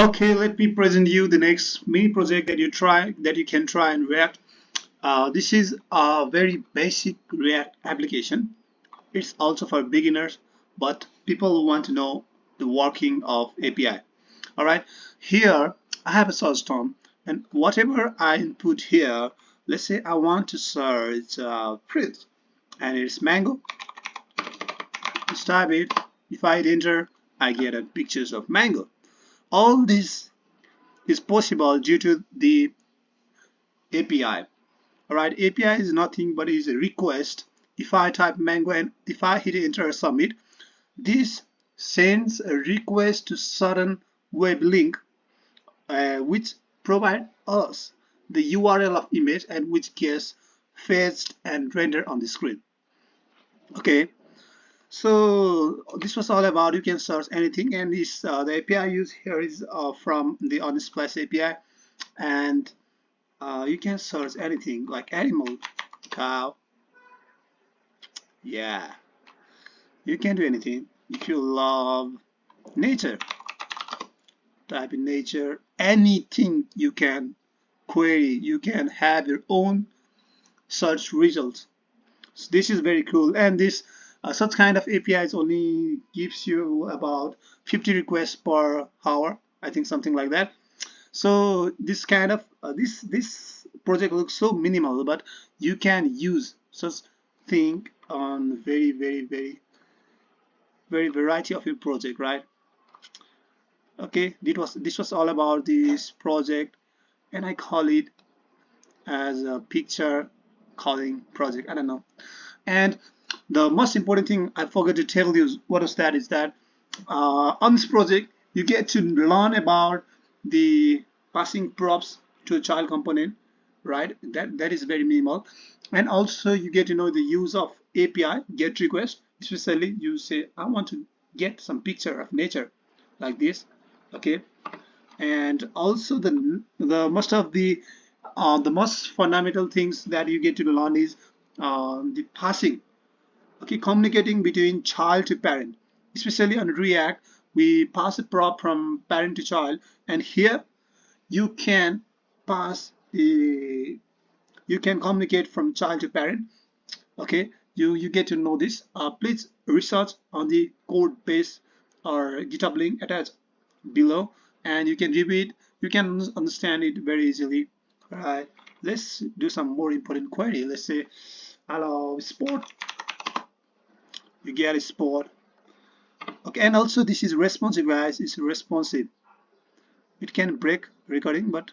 Okay, let me present you the next mini project that you can try in React. This is a very basic React application. It's also for beginners, but people who want to know the working of API. All right, here I have a search term, and whatever I input here, let's say I want to search fruit, and it's mango. Just type it. If I hit enter, I get a pictures of mango. All this is possible due to the API. Alright, API is nothing but is a request. If I type mango and if I hit enter or submit, this sends a request to certain web link which provide us the URL of image and which gets fetched and rendered on the screen. Okay, so this was all about you can search anything, and this the API used here is from the Unsplash API, and you can search anything like animal, cow. Yeah, you can do anything. If you love nature, type in nature. Anything you can query. You can have your own search results. So this is very cool, and this such kind of APIs only gives you about 50 requests per hour. I think something like that. So this kind of this project looks so minimal, but you can use such thing on very variety of your project, right? Okay, this was all about this project, and I call it as a picture calling project. I don't know. And the most important thing I forgot to tell you what is that is that on this project you get to learn about the passing props to a child component, right? That is very minimal, and also you get to know the use of API get request. Especially you say I want to get some picture of nature like this, okay? And also the most fundamental things that you get to learn is the passing, okay, communicating between child to parent. Especially on React, we pass a prop from parent to child, and here you can pass the you can communicate from child to parent. Okay, you get to know this. Please research on the code base or GitHub link attached below, and you can read it. You can understand it very easily. Right, let's do some more important query. Let's say allow sport. You get a sport. Okay, and also this is responsive, guys. It's responsive. It can break recording, but